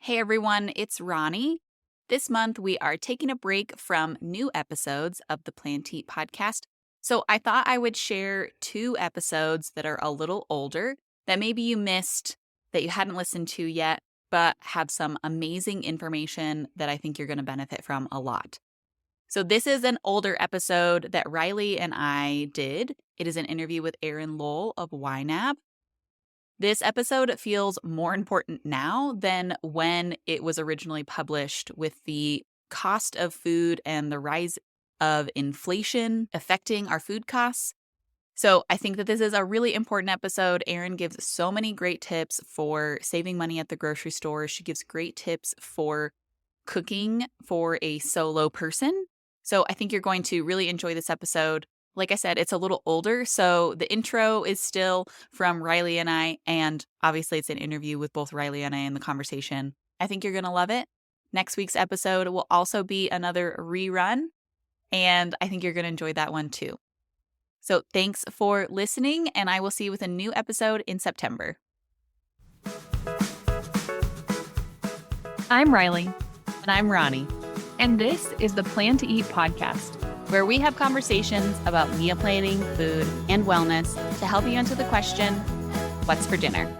Hey everyone, it's Ronnie. This month we are taking a break from new episodes of the Plan to Eat podcast. So I thought I would share two episodes that are a little older that maybe you missed, that you hadn't listened to yet, but have some amazing information that I think you're going to benefit from a lot. So this is an older episode that Riley and I did. It is an interview with Erin Lowell of YNAB. This episode feels more important now than when it was originally published, with the cost of food and the rise of inflation affecting our food costs. So I think that this is a really important episode. Erin gives so many great tips for saving money at the grocery store. She gives great tips for cooking for a solo person. So I think you're going to really enjoy this episode. Like I said, it's a little older, so the intro is still from Riley and I, and obviously it's an interview with both Riley and I in the conversation. I think you're going to love it. Next week's episode will also be another rerun, and I think you're going to enjoy that one too. So thanks for listening, and I will see you with a new episode in September. I'm Riley. And I'm Ronnie. And this is the Plan to Eat podcast, where we have conversations about meal planning, food, and wellness to help you answer the question, what's for dinner?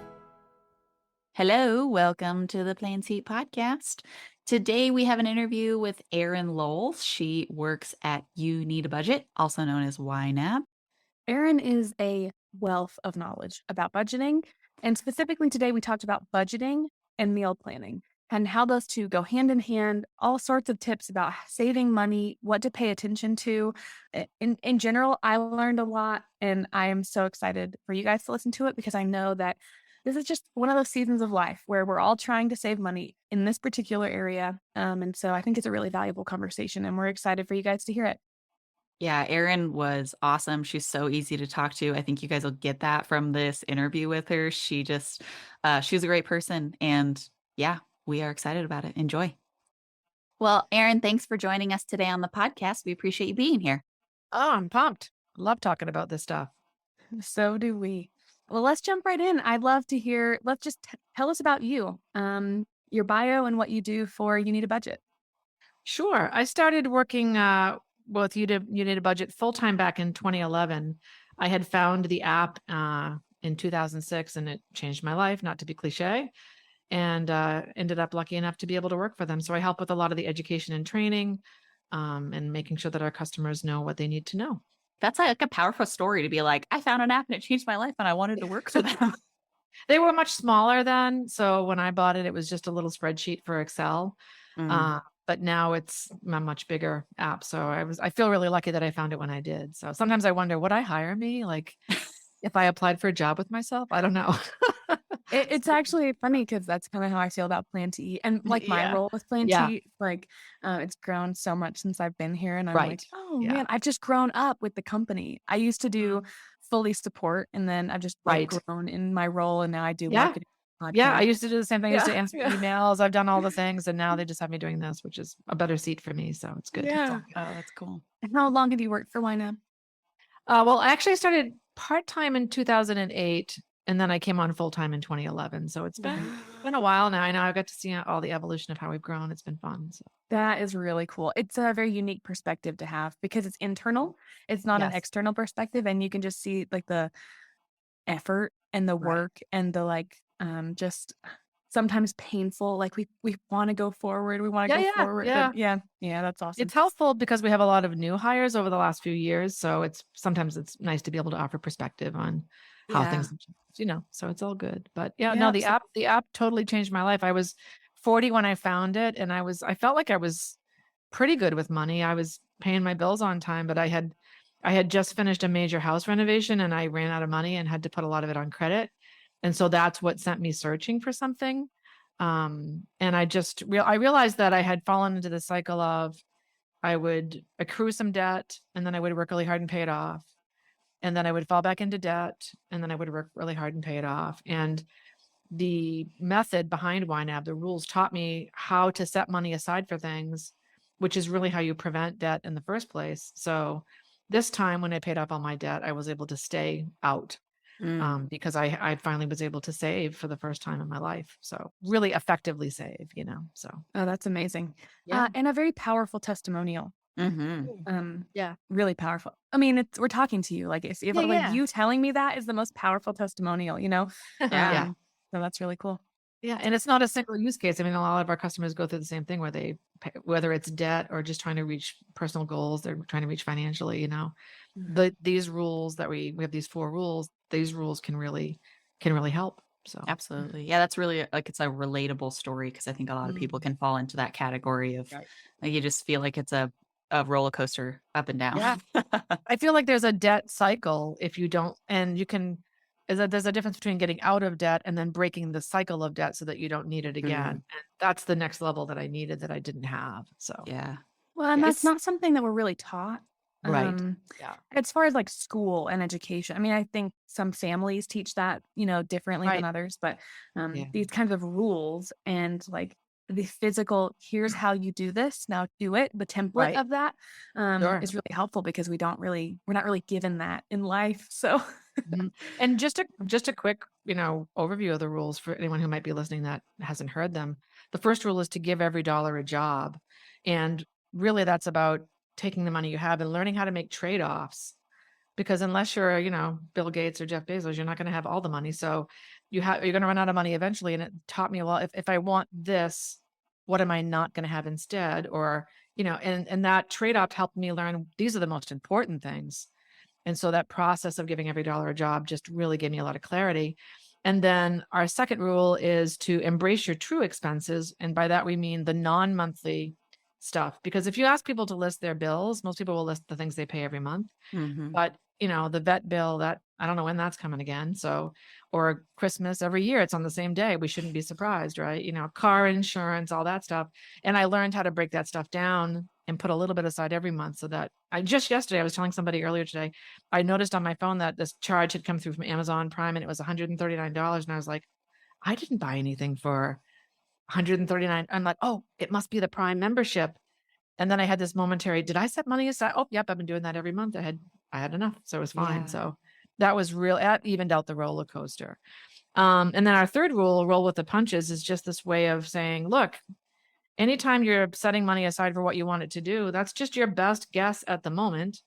Hello, welcome to the Plan to Eat podcast. Today we have an interview with Erin Lowell. She works at You Need a Budget, also known as YNAB. Erin is a wealth of knowledge about budgeting. And specifically today, we talked about budgeting and meal planning and how those two go hand in hand, all sorts of tips about saving money, what to pay attention to. In general, I learned a lot, and I am so excited for you guys to listen to it because I know that this is just one of those seasons of life where we're all trying to save money in this particular area. And so I think it's a really valuable conversation, and we're excited for you guys to hear it. Yeah, Erin was awesome. She's so easy to talk to. I think you guys will get that from this interview with her. She was a great person. And yeah, we are excited about it. Enjoy. Well, Erin, thanks for joining us today on the podcast. We appreciate you being here. Oh, I'm pumped. Love talking about this stuff. So do we. Well, let's jump right in. I'd love to hear, let's just tell us about you, your bio and what you do for You Need a Budget. Sure. I started working with You Need a Budget full-time back in 2011. I had found the app in 2006, and it changed my life, not to be cliche, and ended up lucky enough to be able to work for them. So I help with a lot of the education and training and making sure that our customers know what they need to know. That's like a powerful story to be like, I found an app and it changed my life and I wanted to work for them. They were much smaller then. So when I bought it, it was just a little spreadsheet for Excel. But now it's a much bigger app. So I feel really lucky that I found it when I did. So sometimes I wonder, would I hire me? Like if I applied for a job with myself? I don't know. It's actually funny because that's kind of how I feel about Plan to Eat. And like my role with Plan to Eat, like it's grown so much since I've been here. And I'm like, oh man, I've just grown up with the company. I used to do fully support, and then I've just grown in my role, and now I do marketing. Yeah, I used to do the same thing. I used to answer emails. I've done all the things, and now they just have me doing this, which is a better seat for me. So it's good. Yeah. Oh, that's cool. And how long have you worked for YNAB? Well, I actually started part-time in 2008, and then I came on full-time in 2011. So it's been a while now. I know I got to see all the evolution of how we've grown. It's been fun. So. That is really cool. It's a very unique perspective to have because it's internal. It's not an external perspective, and you can just see like the effort and the work and the just sometimes painful. Like we want to go forward. We want to go forward. Yeah. That's awesome. It's helpful because we have a lot of new hires over the last few years. So sometimes it's nice to be able to offer perspective on how things have changed, so it's all good. But the app totally changed my life. I was 40 when I found it, and I felt like I was pretty good with money. I was paying my bills on time, but I had just finished a major house renovation, and I ran out of money and had to put a lot of it on credit. And so that's what sent me searching for something. And I realized that I had fallen into the cycle of I would accrue some debt, and then I would work really hard and pay it off. And then I would fall back into debt, and then I would work really hard and pay it off. And the method behind YNAB, the rules taught me how to set money aside for things, which is really how you prevent debt in the first place. So this time when I paid off all my debt, I was able to stay out. because I finally was able to save for the first time in my life. So really effectively save, so. Oh, that's amazing. Yeah. And a very powerful testimonial. Yeah. Really powerful. I mean, we're talking to you. Like if Yeah, like yeah. you telling me that is the most powerful testimonial, Yeah. So that's really cool. Yeah, and it's not a single use case. I mean, a lot of our customers go through the same thing where they pay, whether it's debt or just trying to reach personal goals, they're trying to reach financially, these rules that we have these 4 rules, these rules can really help. So, Absolutely. Yeah, that's really like it's a relatable story because I think a lot of people can fall into that category of right. like, you just feel like it's a roller coaster up and down. Yeah. I feel like there's a debt cycle if you don't, and you can, there's a difference between getting out of debt and then breaking the cycle of debt so that you don't need it again. Mm, And that's the next level that I needed that I didn't have. So, yeah. Well, and yeah. that's not something that we're really taught. Right. Yeah. As far as like school and education, I mean, I think some families teach that, differently than Right. others, but Yeah. these kinds of rules and like the physical, here's how you do this, now do it, the template Right. of that Sure. is really helpful because we're not really given that in life. So, Mhm. And just a quick, overview of the rules for anyone who might be listening that hasn't heard them. The first rule is to give every dollar a job. And really that's about taking the money you have and learning how to make trade-offs. Because unless you're, Bill Gates or Jeff Bezos, you're not going to have all the money. So you're going to run out of money eventually. And it taught me, well, if I want this, what am I not going to have instead? Or, and that trade-off helped me learn these are the most important things. And so that process of giving every dollar a job just really gave me a lot of clarity. And then our second rule is to embrace your true expenses. And by that, we mean the non-monthly stuff. Because if you ask people to list their bills, most people will list the things they pay every month. Mm-hmm. But, the vet bill, that I don't know when that's coming again. So, or Christmas every year, it's on the same day. We shouldn't be surprised, right? Car insurance, all that stuff. And I learned how to break that stuff down and put a little bit aside every month so that yesterday, I was telling somebody earlier today, I noticed on my phone that this charge had come through from Amazon Prime and it was $139. And I was like, I didn't buy anything for $139. I'm like, oh, it must be the Prime membership. And then I had this momentary, did I set money aside? Oh, yep, I've been doing that every month. I had enough. So it was fine. Yeah. So that was real. That evened out the roller coaster. And then our third rule, roll with the punches, is just this way of saying, look, anytime you're setting money aside for what you want it to do, that's just your best guess at the moment.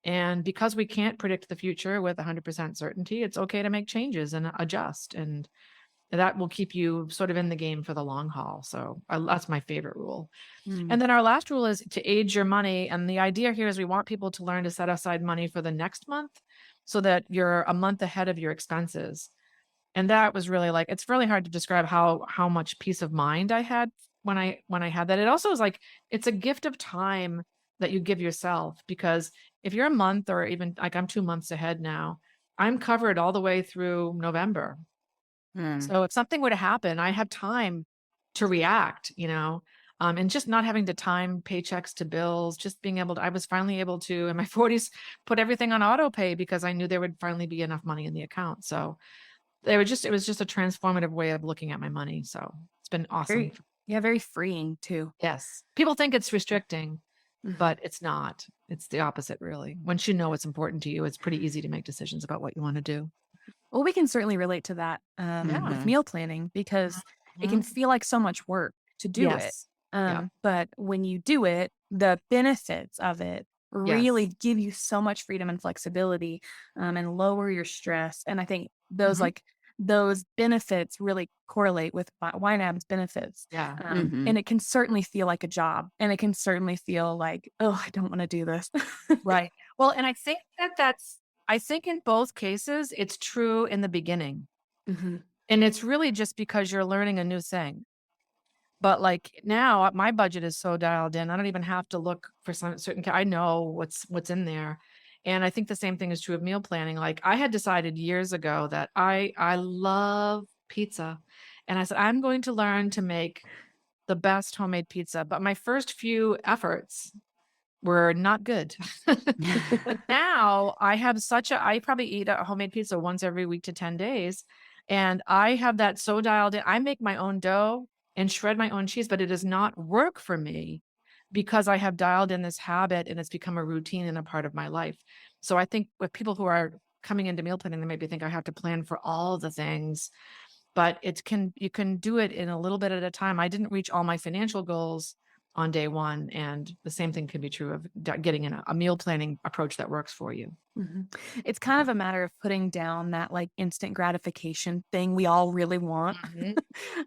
And because we can't predict the future with 100% certainty, it's okay to make changes and adjust. And that will keep you sort of in the game for the long haul. So that's my favorite rule. And then our last rule is to age your money. And the idea here is we want people to learn to set aside money for the next month so that you're a month ahead of your expenses. And that was really like, it's really hard to describe how much peace of mind I had when I had that. It also is like, it's a gift of time that you give yourself, because if you're a month or even like I'm 2 months ahead now, I'm covered all the way through November. So if something were to happen, I have time to react, and just not having to time paychecks to bills, just being able to, I was finally able to, in my 40s, put everything on auto pay because I knew there would finally be enough money in the account. So it was just a transformative way of looking at my money. So it's been awesome. Very freeing too. Yes. People think it's restricting, but it's not. It's the opposite, really. Once you know what's important to you, it's pretty easy to make decisions about what you want to do. Well, we can certainly relate to that with meal planning because it can feel like so much work to do it. But when you do it, the benefits of it really give you so much freedom and flexibility and lower your stress. And I think those those benefits really correlate with YNAB's benefits. And it can certainly feel like a job, and it can certainly feel like, oh, I don't want to do this. Right. Well, and I think I think in both cases, it's true in the beginning. And it's really just because you're learning a new thing. But like now, my budget is so dialed in, I don't even have to look for some certain, I know what's in there. And I think the same thing is true of meal planning. Like I had decided years ago that I love pizza. And I said, I'm going to learn to make the best homemade pizza. But my first few efforts were not good. But now I probably eat a homemade pizza once every week to 10 days. And I have that so dialed in. I make my own dough and shred my own cheese, but it does not work for me because I have dialed in this habit and it's become a routine and a part of my life. So I think with people who are coming into meal planning, they maybe think I have to plan for all the things, but you can do it in a little bit at a time. I didn't reach all my financial goals on day one, and the same thing can be true of getting in a meal planning approach that works for you. It's kind of a matter of putting down that like instant gratification thing we all really want.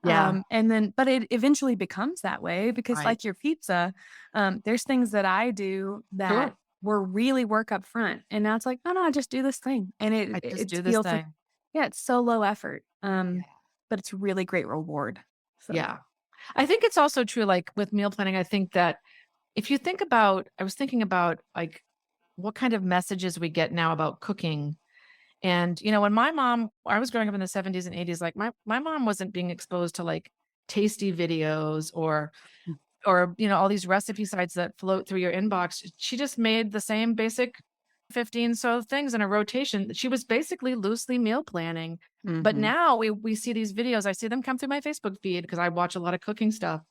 Yeah. But it eventually becomes that way because Right. like your pizza, there's things that I do that Sure. were really work up front. And now it's like, no, I just do this thing. And I just it do this feels like, thing. yeah, it's so low effort. Yeah. But it's really great reward. So Yeah. I think it's also true, like with meal planning, I think that if you think about, I was thinking about like what kind of messages we get now about cooking. And, when I was growing up in the 70s and 80s, like my mom wasn't being exposed to like tasty videos or, all these recipe sites that float through your inbox. She just made the same basic 15 so things in a rotation. She was basically loosely meal planning. But now we see these videos. I see them come through my Facebook feed because I watch a lot of cooking stuff.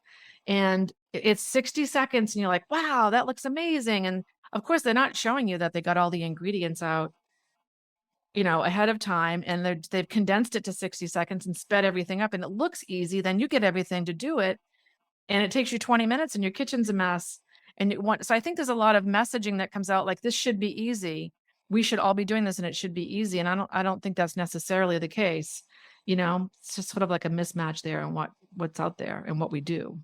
And it's 60 seconds and you're like, wow, that looks amazing. And of course, they're not showing you that they got all the ingredients out, ahead of time, and they've condensed it to 60 seconds and sped everything up, and it looks easy. Then you get everything to do it, and it takes you 20 minutes and your kitchen's a mess. So I think there's a lot of messaging that comes out like this should be easy. We should all be doing this and it should be easy. And I don't think that's necessarily the case. It's just sort of like a mismatch there in what's out there and what we do.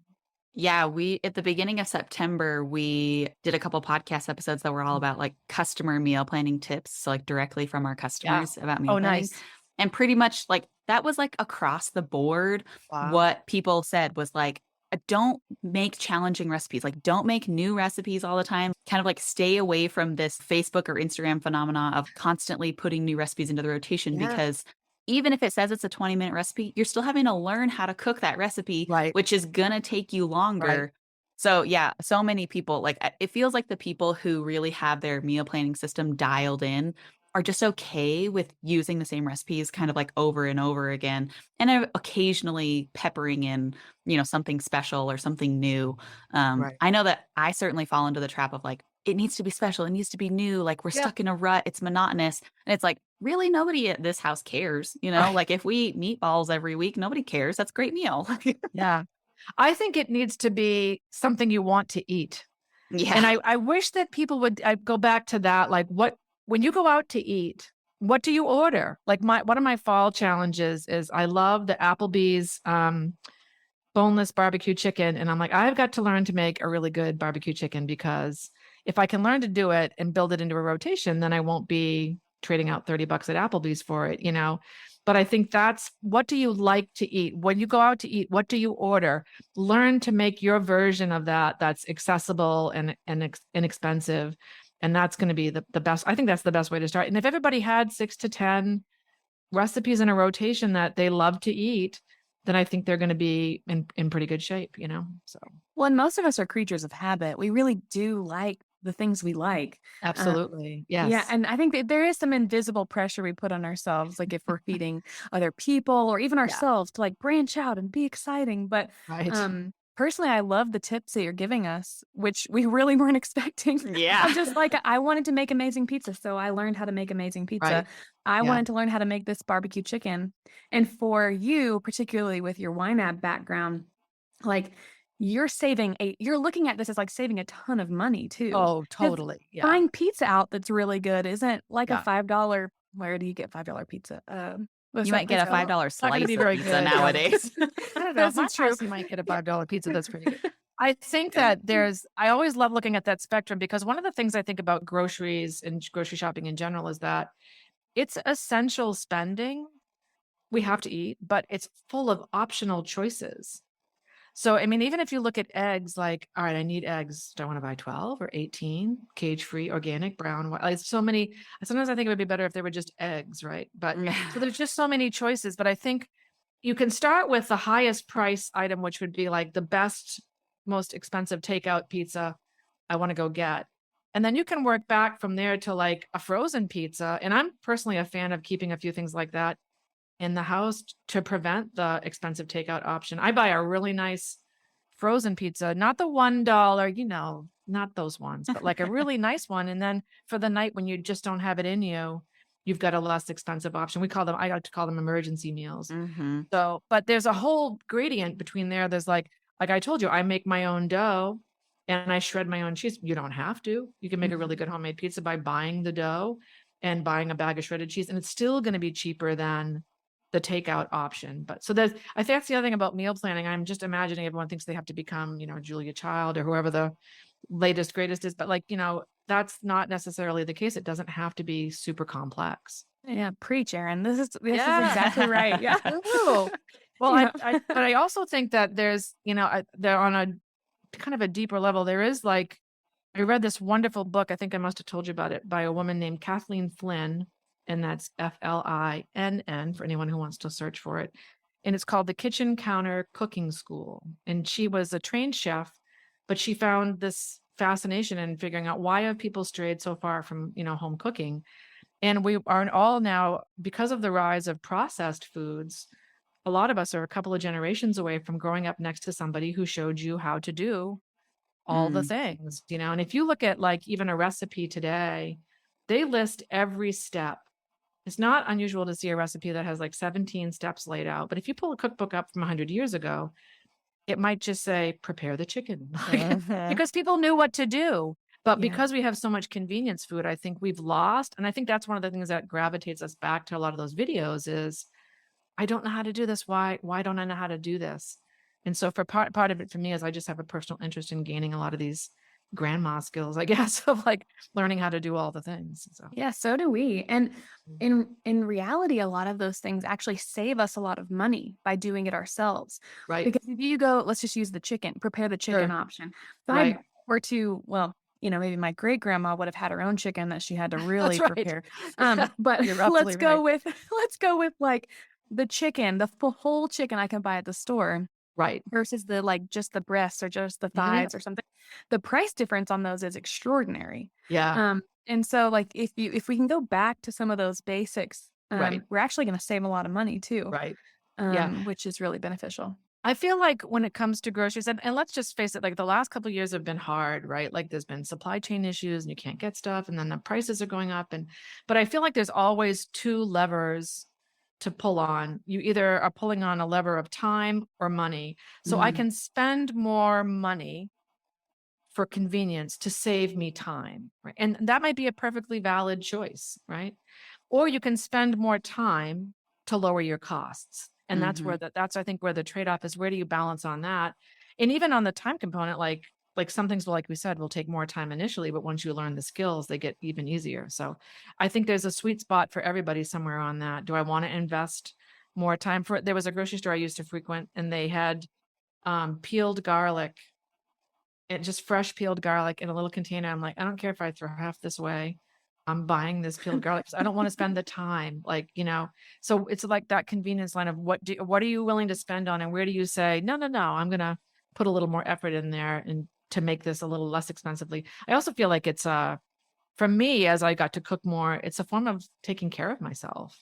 Yeah, we at the beginning of September, we did a couple podcast episodes that were all about like customer meal planning tips, so like directly from our customers about meal planning. Nice. And pretty much like that was like across the board. Wow. What people said was like, don't make challenging recipes. Like, don't make new recipes all the time. Kind of like stay away from this Facebook or Instagram phenomena of constantly putting new recipes into the rotation because even if it says it's a 20-minute recipe, you're still having to learn how to cook that recipe, which is going to take you longer. Right. So yeah, so many people, like it feels like the people who really have their meal planning system dialed in are just okay with using the same recipes kind of like over and over again, and occasionally peppering in, something special or something new. I know that I certainly fall into the trap of like, it needs to be special. It needs to be new. Like we're stuck in a rut. It's monotonous. And it's like, really nobody at this house cares, like if we eat meatballs every week, nobody cares. That's a great meal. Yeah. I think it needs to be something you want to eat. Yeah. And I wish that people would go back to that. Like when you go out to eat, what do you order? Like one of my fall challenges is I love the Applebee's boneless barbecue chicken. And I'm like, I've got to learn to make a really good barbecue chicken, because if I can learn to do it and build it into a rotation, then I won't be trading out $30 at Applebee's for it, But I think that's, what do you like to eat? When you go out to eat, what do you order? Learn to make your version of that's accessible and inexpensive. And that's going to be the best. I think that's the best way to start. And if everybody had 6 to 10 recipes in a rotation that they love to eat, then I think they're going to be in pretty good shape, So. Well, and most of us are creatures of habit. We really do like the things we like. Absolutely. Yes. Yeah. And I think that there is some invisible pressure we put on ourselves, like if we're feeding other people or even ourselves to like branch out and be exciting. But personally, I love the tips that you're giving us, which we really weren't expecting. Yeah. I'm just like, I wanted to make amazing pizza, so I learned how to make amazing pizza. Right. I wanted to learn how to make this barbecue chicken. And for you, particularly with your YNAB background, like you're looking at this as like saving a ton of money too. Oh, totally. Yeah. Buying pizza out that's really good isn't like a $5. Where do you get $5 pizza? You might get a $5 slice of pizza nowadays. I don't know. That's true. You might get a $5 pizza. That's pretty good. I think that I always love looking at that spectrum, because one of the things I think about groceries and grocery shopping in general is that it's essential spending. We have to eat, but it's full of optional choices. So, I mean, even if you look at eggs, like, all right, I need eggs. Do I want to buy 12 or 18, cage-free, organic, brown? Like so many. Sometimes I think it would be better if they were just eggs, right? But so there's just so many choices. But I think you can start with the highest price item, which would be like the best, most expensive takeout pizza I want to go get. And then you can work back from there to like a frozen pizza. And I'm personally a fan of keeping a few things like that in the house to prevent the expensive takeout option. I buy a really nice frozen pizza, not the $1, not those ones, but like a really nice one. And then for the night when you just don't have it in you, you've got a less expensive option. I like to call them emergency meals. Mm-hmm. So, but there's a whole gradient between there. There's like I told you, I make my own dough and I shred my own cheese. You don't have to. You can make a really good homemade pizza by buying the dough and buying a bag of shredded cheese, and it's still going to be cheaper than the takeout option. But so I think that's the other thing about meal planning. I'm just imagining everyone thinks they have to become, Julia Child or whoever the latest greatest is, but that's not necessarily the case. It doesn't have to be super complex. Yeah, preach, Erin. This is exactly right. Yeah. Ooh. Well, Yeah. but I also think that there's, they're on a kind of a deeper level. There is I read this wonderful book. I think I must have told you about it, by a woman named Kathleen Flynn, and that's Flinn for anyone who wants to search for it. And it's called The Kitchen Counter Cooking School. And she was a trained chef, but she found this fascination in figuring out, why have people strayed so far from, home cooking? And we are all now, because of the rise of processed foods, a lot of us are a couple of generations away from growing up next to somebody who showed you how to do all the things, and if you look at even a recipe today, they list every step. It's not unusual to see a recipe that has 17 steps laid out, but if you pull a cookbook up from 100 years ago, it might just say, prepare the chicken, because people knew what to do. But because we have so much convenience food, I think we've lost. And I think that's one of the things that gravitates us back to a lot of those videos is, I don't know how to do this. Why don't I know how to do this? And so for part of it for me is I just have a personal interest in gaining a lot of these grandma skills, I guess, of learning how to do all the things. So Yeah, so do we. And in reality, a lot of those things actually save us a lot of money by doing it ourselves. right. Because if you go, let's just use prepare the chicken Sure. option. If Right. I were to, well, maybe my great grandma would have had her own chicken that she had to really That's right. prepare. But You're let's absolutely go right. with the chicken, the whole chicken I can buy at the store. Right. Versus just the breasts or just the thighs or something. The price difference on those is extraordinary. Yeah. And so if we can go back to some of those basics, Right. we're actually going to save a lot of money too. Right. Yeah. Which is really beneficial. I feel like when it comes to groceries, and let's just face it, the last couple of years have been hard, right? There's been supply chain issues and you can't get stuff, and then the prices are going up. But I feel like there's always two levers to pull on. You either are pulling on a lever of time or money. So I can spend more money for convenience to save me time, right? And that might be a perfectly valid choice, right? Or you can spend more time to lower your costs. And that's where that's I think where the trade-off is. Where do you balance on that? And even on the time component, like some things, like we said, will take more time initially, but once you learn the skills, they get even easier. So I think there's a sweet spot for everybody somewhere on that. Do I want to invest more time for it? There was a grocery store I used to frequent, and they had peeled garlic, and just fresh peeled garlic in a little container. I'm like, I don't care if I throw half this away. I'm buying this peeled garlic because I don't want to spend the time, so it's like that convenience line of what are you willing to spend on, and where do you say, no, I'm going to put a little more effort in there and to make this a little less expensively. I also feel like it's for me, as I got to cook more, it's a form of taking care of myself,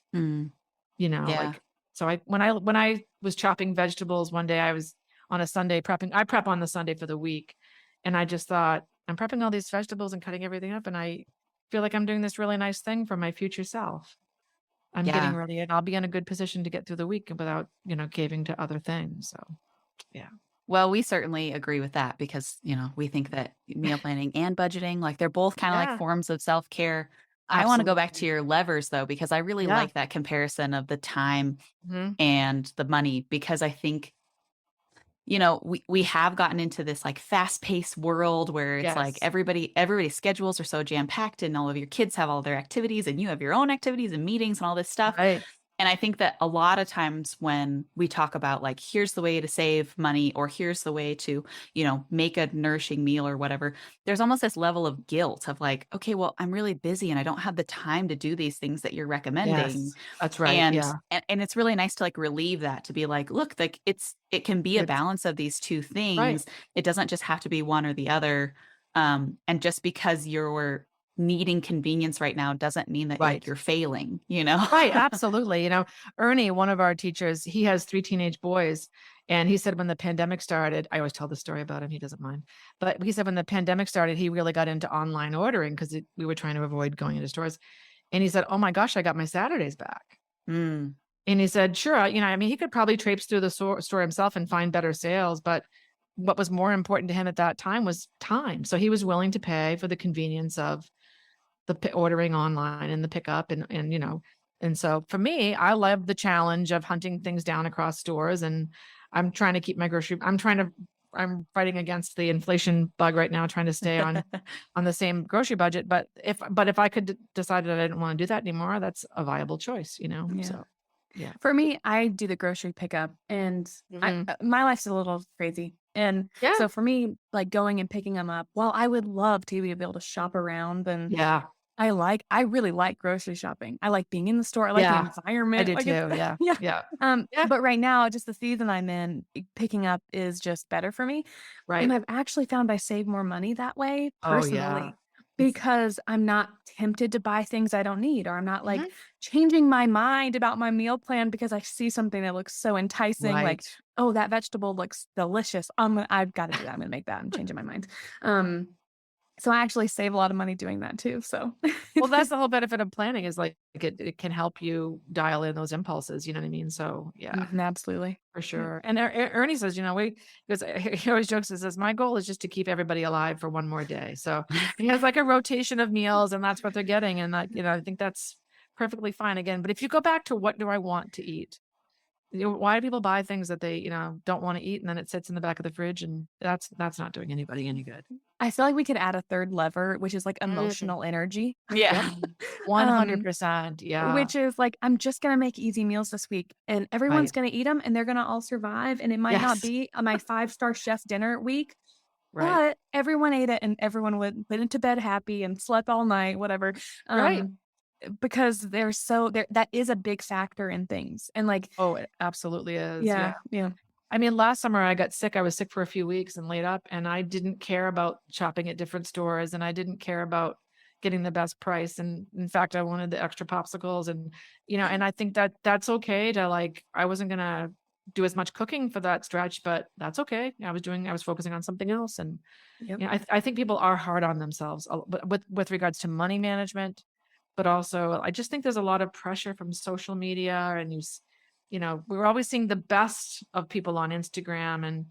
Yeah. so when I was chopping vegetables one day, I was on a Sunday prepping. I prep on the Sunday for the week. And I just thought, I'm prepping all these vegetables and cutting everything up, and I feel like I'm doing this really nice thing for my future self. I'm getting ready, and I'll be in a good position to get through the week without, caving to other things. So, yeah. Well, we certainly agree with that because, we think that meal planning and budgeting, they're both kind of like forms of self-care. I want to go back to your levers though, because I really like that comparison of the time and the money, because I think, we have gotten into this fast-paced world where it's everybody's schedules are so jam-packed, and all of your kids have all their activities and you have your own activities and meetings and all this stuff. Right. And I think that a lot of times when we talk about here's the way to save money, or here's the way to, make a nourishing meal or whatever, there's almost this level of guilt of okay, well, I'm really busy and I don't have the time to do these things that you're recommending. Yes, that's right. And it's really nice to relieve that, to be look, it can be a balance of these two things. Right. It doesn't just have to be one or the other. And just because you're needing convenience right now doesn't mean that you're failing, Right. Absolutely. Ernie, one of our teachers, he has 3 teenage boys, and he said when the pandemic started, I always tell the story about him, he doesn't mind, but he said when the pandemic started, he really got into online ordering because we were trying to avoid going into stores. And he said, oh my gosh, I got my Saturdays back. Mm. And he said, sure, I mean, he could probably traipse through the store himself and find better sales, but what was more important to him at that time was time. So he was willing to pay for the convenience of the ordering online and the pickup and so for me, I love the challenge of hunting things down across stores, and I'm trying to keep my I'm fighting against the inflation bug right now, trying to stay on the same grocery budget. But if I could decide that I didn't want to do that anymore, that's a viable choice, Yeah. So yeah. For me, I do the grocery pickup, and my life's a little crazy. And so for me, like going and picking them up, while I would love to be able to shop around, and I really like grocery shopping. I like being in the store. I like the environment. I do too. Yeah. But right now, just the season I'm in, picking up is just better for me. Right. And I've actually found I save more money that way personally. Oh, yeah. Because I'm not tempted to buy things I don't need, or I'm not like changing my mind about my meal plan because I see something that looks so enticing, like, oh, that vegetable looks delicious. I've got to do that. I'm going to make that. I'm changing my mind. So I actually save a lot of money doing that too. So, well, that's the whole benefit of planning, is like it can help you dial in those impulses. You know what I mean? So yeah, absolutely. For sure. And Ernie says, because he always jokes and says, my goal is just to keep everybody alive for one more day. So he has like a rotation of meals, and that's what they're getting. And that, I think that's perfectly fine again. But if you go back to what do I want to eat? Why do people buy things that they, don't want to eat, and then it sits in the back of the fridge, and that's not doing anybody any good. I feel like we could add a third lever, which is like emotional energy. Yeah. 100%. Yeah. Which is like, I'm just going to make easy meals this week, and everyone's going to eat them, and they're going to all survive. And it might not be my 5-star chef dinner week, but everyone ate it, and everyone went into bed happy and slept all night, whatever. Because that is a big factor in things. And like, oh, it absolutely is. Yeah. I mean, last summer I got sick. I was sick for a few weeks and laid up, and I didn't care about shopping at different stores, and I didn't care about getting the best price. And in fact, I wanted the extra popsicles, and, and I think that that's okay to, like, I wasn't going to do as much cooking for that stretch, but that's okay. I was focusing on something else. And I think people are hard on themselves, but with regards to money management, but also I just think there's a lot of pressure from social media, and we're always seeing the best of people on Instagram, and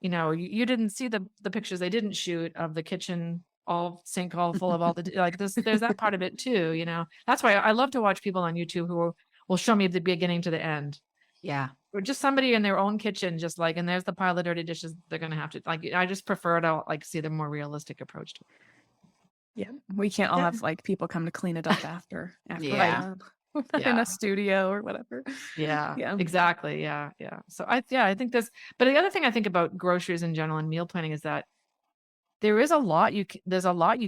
you didn't see the pictures they didn't shoot of the kitchen all full of all the like this. There's that part of it too. That's why I love to watch people on YouTube who will show me the beginning to the end. Yeah. Or just somebody in their own kitchen, just like, and there's the pile of dirty dishes they're gonna have to, like. I just prefer to like see the more realistic approach to it. Yeah, we can't all have like people come to clean it up after in a studio or whatever. Yeah, exactly. Yeah. So I think this, but the other thing I think about groceries in general and meal planning is that there's a lot you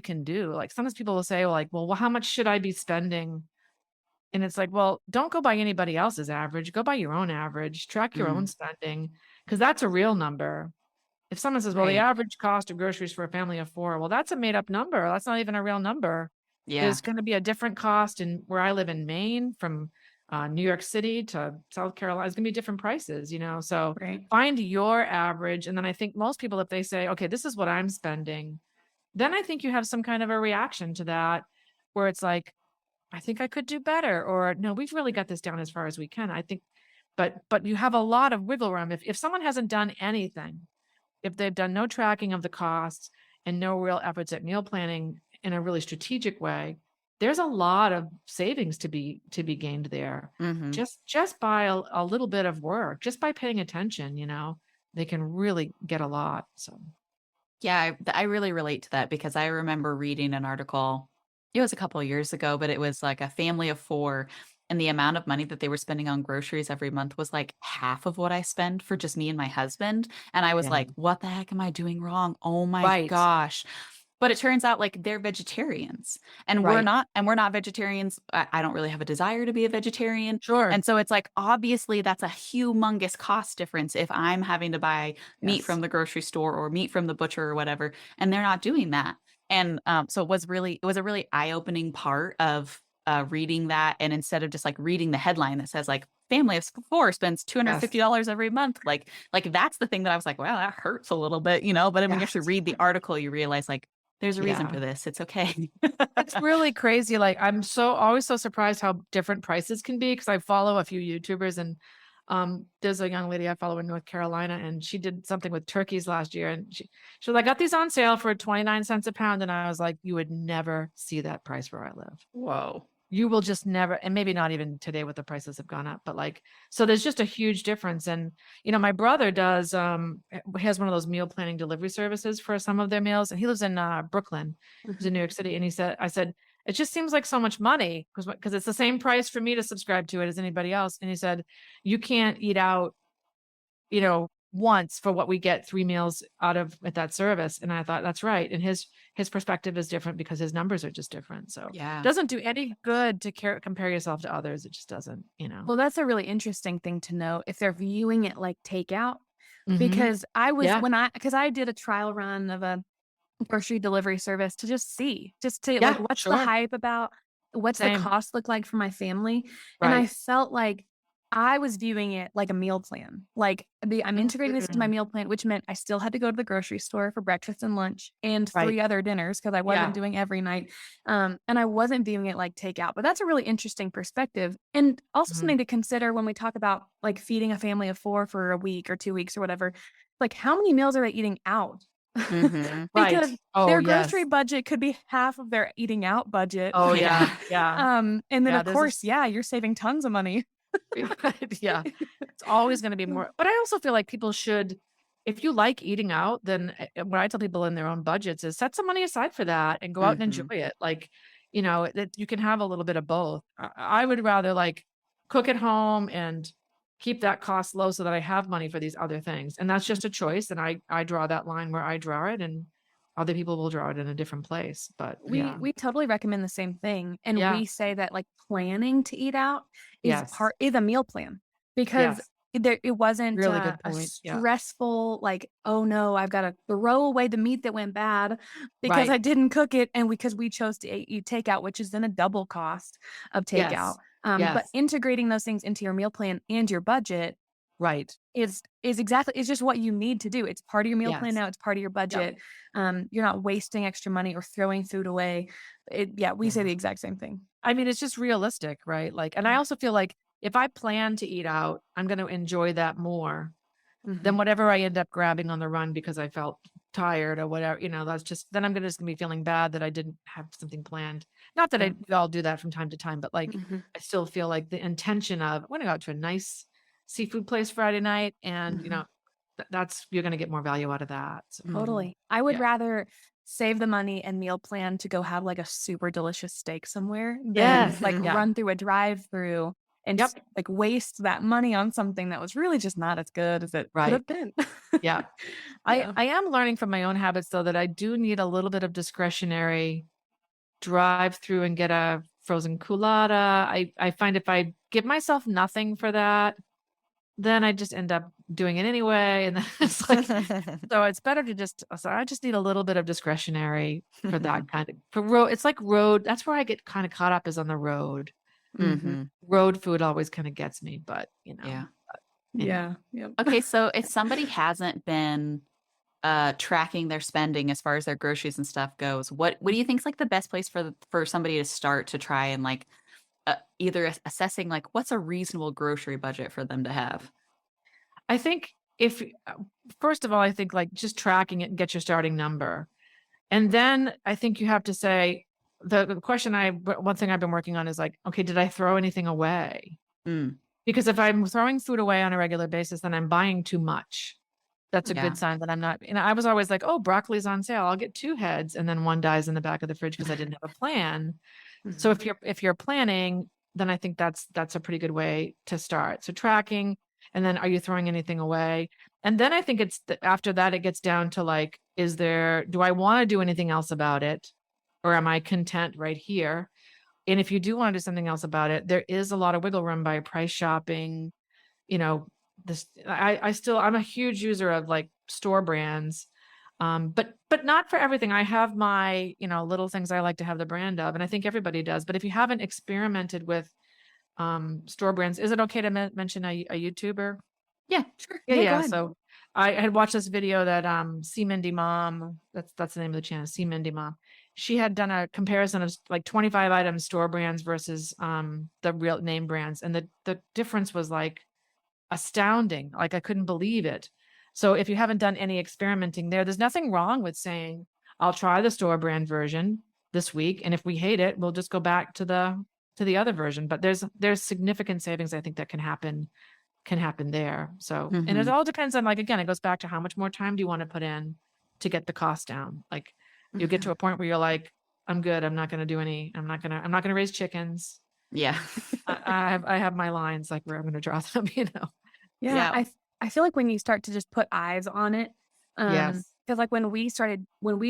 can do. Like sometimes people will say, well, how much should I be spending? And it's like, well, don't go by anybody else's average. Go by your own average. Track your own spending, because that's a real number. If someone says, well, the average cost of groceries for a family of 4, well, that's a made up number. That's not even a real number. Yeah. There's going to be a different cost in where I live in Maine, from New York City to South Carolina. It's going to be different prices, so find your average. And then I think most people, if they say, okay, this is what I'm spending, then I think you have some kind of a reaction to that, where it's like, I think I could do better, or no, we've really got this down as far as we can. I think, but you have a lot of wiggle room. If someone hasn't done anything, if they've done no tracking of the costs and no real efforts at meal planning in a really strategic way, there's a lot of savings to be gained there. Just by a little bit of work, just by paying attention, they can really get a lot. So yeah, I really relate to that, because I remember reading an article, it was a couple of years ago, but it was like a family of 4, and the amount of money that they were spending on groceries every month was like half of what I spend for just me and my husband. And I was like, what the heck am I doing wrong? Oh my gosh. But it turns out like they're vegetarians, and we're not vegetarians. I don't really have a desire to be a vegetarian. Sure. And so it's like, obviously that's a humongous cost difference if I'm having to buy meat from the grocery store or meat from the butcher or whatever, and they're not doing that. And so it was a really eye-opening part of reading that. And instead of just like reading the headline that says like family of 4 spends $250 every month, like that's the thing that I was like, wow, that hurts a little bit, but then when you actually read the article, you realize like There's a reason Yeah. for this. It's okay. It's really crazy. Like, I'm always so surprised how different prices can be, because I follow a few YouTubers, and there's a young lady I follow in North Carolina, and she did something with turkeys last year, and she was like, I got these on sale for 29 cents a pound, and I was like, you would never see that price where I live. Whoa. You will just never, and maybe not even today with the prices have gone up, but like, so there's just a huge difference. And, my brother has one of those meal planning delivery services for some of their meals, and he lives in Brooklyn, he's in New York City. And I said, it just seems like so much money because it's the same price for me to subscribe to it as anybody else. And he said, you can't eat out, once for what we get 3 meals out of at that service. And I thought, that's right. And his perspective is different because his numbers are just different. So Yeah. it doesn't do any good to compare yourself to others. It just doesn't, Well, that's a really interesting thing to know if they're viewing it like takeout, Mhm. because Yeah. because I did a trial run of a grocery delivery service to just like, Yeah, what's the sure. hype about? What's the Same. cost look like for my family? And I Right. felt like I was viewing it like a meal plan. Like I'm integrating this into my Mm. meal plan, which meant I still had to go to the grocery store for breakfast and lunch and Right. 3 other dinners because I Yeah. wasn't doing every night. And I wasn't viewing it like takeout. But that's a really interesting perspective. And also Mhm. something to consider when we talk about like feeding a family of 4 for a week or 2 weeks or whatever. Like how many meals are they eating out? Mhm. Right. Because Oh, their grocery yes. budget could be half of their eating out budget. Oh, Yeah. yeah. Yeah. And then Yeah. of course, yeah, you're saving tons of money. Yeah. It's always going to be more. But I also feel like people should, if you like eating out, then what I tell people in their own budgets is set some money aside for that and go out and enjoy Mhm. it. Like, that you can have a little bit of both. I would rather like cook at home and keep that cost low so that I have money for these other things. And that's just a choice. And I draw that line where I draw it, and other people will draw it in a different place. But yeah. We totally recommend the same thing, and Yeah. we say that, like, planning to eat out Yes. is a meal plan because Yes. it wasn't, Really good a point. Yeah. stressful, like, "Oh, no, I've gotta throw away the meat that went bad because Right. I didn't cook it and because we chose to eat takeout," which is then a double cost of takeout. Yes. But Yes. integrating those things into your meal plan and your budget Right. is just what you need to do. It's part of your meal plan Yes. now, it's part of your Yep. budget. You're not wasting extra money or throwing food away. We say Yeah. the exact same thing. I mean, it's just realistic, right? Like, and I also feel like if I plan to eat out, I'm going to enjoy that more than Mhm. whatever I end up grabbing on the run because I felt tired or whatever. That's just, then I'm just gonna be feeling bad that I didn't have something planned. Not that Yeah. we all do that from time to time, but like, Mhm. I still feel like the intention of, I want to go out to a nice seafood place Friday night. And, Mhm. you're going to get more value out of that. So, Mhm. Totally. I would yeah. rather save the money and meal plan to go have, like, a super delicious steak somewhere than, Yes. like, Mhm. Yeah. run through a drive-through and Yep. like, waste that money on something that was really just not as good as it could Right. have been. Yeah. I Yeah. I am learning from my own habits though that I do need a little bit of discretionary drive through and get a frozen culotta. I find if I give myself nothing for that, then I just end up doing it anyway. And then it's like, so it's better to so I just need a little bit of discretionary for that kind of, for road. It's like road. That's where I get kind of caught up is on the road. Mhm. Mhm. Road food always kind of gets me, but Yeah. anyway. Yeah. Yep. Okay, so if somebody hasn't been tracking their spending as far as their groceries and stuff goes, what do you think is like the best place for somebody to start to try and like either assessing like what's a reasonable grocery budget for them to have? I think if, first of all, I think like just tracking it and get your starting number. And then I think you have to say, the question one thing I've been working on is like, okay, did I throw anything away? Mm, Because if I'm throwing food away on a regular basis, then I'm buying too much. That's a yeah. good sign that I'm not. And I was always like, oh, broccoli's on sale. I'll get 2 heads. And then one dies in the back of the fridge because I didn't have a plan. So Mhm. if you're planning, then I think that's a pretty good way to start. So tracking, and then are you throwing anything away? And then I think it's after that it gets down to like, do I want to do anything else about it, or am I content right here? And if you do want to do something else about it, there is a lot of wiggle room by price shopping. You know, I'm a huge user of like store brands. But not for everything. I have my, little things I like to have the brand of, and I think everybody does. But if you haven't experimented with store brands, is it okay to mention a YouTuber? Yeah, sure. Yeah, Yeah, go yeah. ahead. So I had watched this video that See Mindy Mom, that's the name of the channel, See Mindy Mom. She had done a comparison of like 25 items, store brands versus the real name brands, and the difference was like astounding. Like I couldn't believe it. So if you haven't done any experimenting there's nothing wrong with saying, I'll try the store brand version this week, and if we hate it, we'll just go back to the other version. But there's significant savings I think that can happen there. So, and it all depends on, like, again, it goes back to how much more time do you want to put in to get the cost down. Like you get to a point where you're like, I'm good. I'm not going to raise chickens. Yeah. I have my lines, like, where I'm going to draw them, Yeah. I feel like when you start to just put eyes on it, Yes. because like when we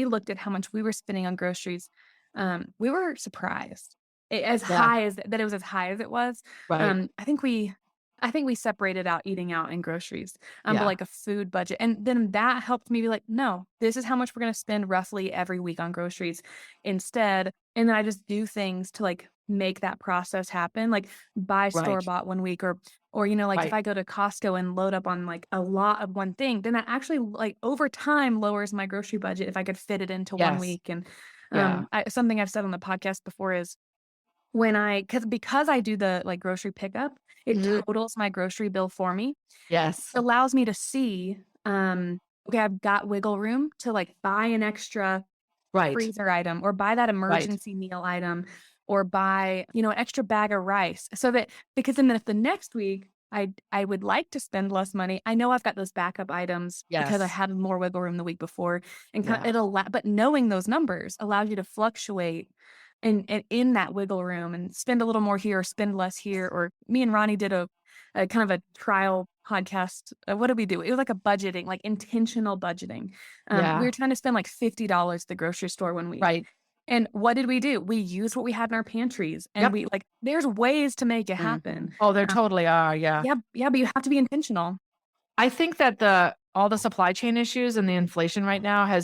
looked at how much we were spending on groceries, we were surprised it was as high as it was. Right. I think we separated out eating out and groceries, but Yeah. like a food budget. And then that helped me be like, no, this is how much we're going to spend roughly every week on groceries instead. And then I just do things to like make that process happen, like buy store bought one week or, like if I go to Costco and load up on like a lot of one thing, then that actually like over time lowers my grocery budget if I could fit it into 1 week. And something I've said on the podcast before is because I do the like grocery pickup, it totals my grocery bill for me. Yes. It allows me to see, okay, I've got wiggle room to like buy an extra freezer item or buy that emergency meal item or buy, an extra bag of rice. So that, because then if the next week I would like to spend less money, I know I've got those backup items because I had more wiggle room the week before, and but knowing those numbers allows you to fluctuate in that wiggle room and spend a little more here or spend less here. Or me and Ronnie did a kind of a trial podcast. What did we do? It was like a budgeting, like intentional budgeting. We were trying to spend like $50 at the grocery store one week. Right. And what did we do? We used what we had in our pantries, and we like, there's ways to make it happen. Oh, there totally are. Yeah. Yeah. But you have to be intentional. I think that all the supply chain issues and the inflation right now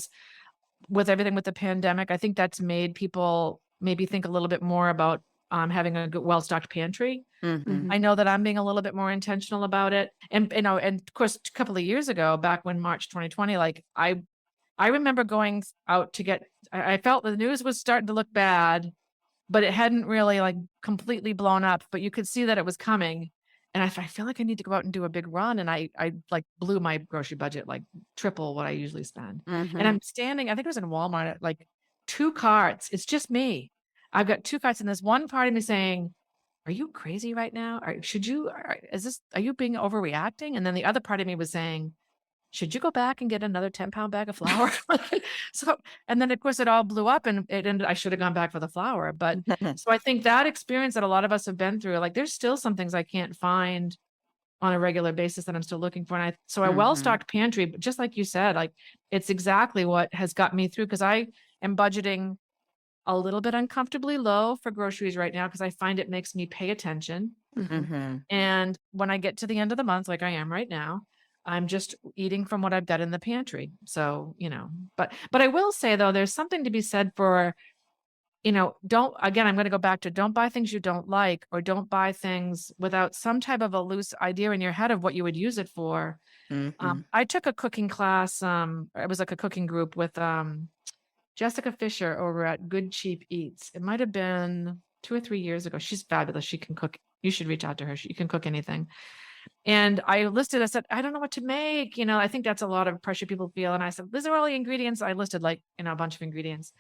with everything with the pandemic, I think that's made people maybe think a little bit more about having a good, well-stocked pantry. I know that I'm being a little bit more intentional about it. And, and of course, a couple of years ago, back when March 2020, like I remember going out to get, I felt the news was starting to look bad, but it hadn't really like completely blown up, but you could see that it was coming. And I feel like I need to go out and do a big run. And I like blew my grocery budget, like triple what I usually spend. And I'm standing, I think it was in Walmart at like 2 carts. It's just me. I've got 2 carts, and there's one part of me saying, are you crazy right now? Are you being overreacting? And then the other part of me was saying, should you go back and get another 10-pound bag of flour? So, and then of course it all blew up, and it ended, I should have gone back for the flour. But so I think that experience that a lot of us have been through, like there's still some things I can't find on a regular basis that I'm still looking for. And a well-stocked pantry, but just like you said, like it's exactly what has got me through, because I am budgeting a little bit uncomfortably low for groceries right now, because I find it makes me pay attention. And when I get to the end of the month, like I am right now, I'm just eating from what I've got in the pantry. So, but I will say though, there's something to be said for, I'm going to go back to, don't buy things you don't like, or don't buy things without some type of a loose idea in your head of what you would use it for. I took a cooking class. It was like a cooking group with Jessica Fisher over at Good Cheap Eats. It might've been 2 or 3 years ago. She's fabulous. She can cook. You should reach out to her. She can cook anything. And I said, I don't know what to make. I think that's a lot of pressure people feel. And I said, these are all the ingredients. I listed like, a bunch of ingredients.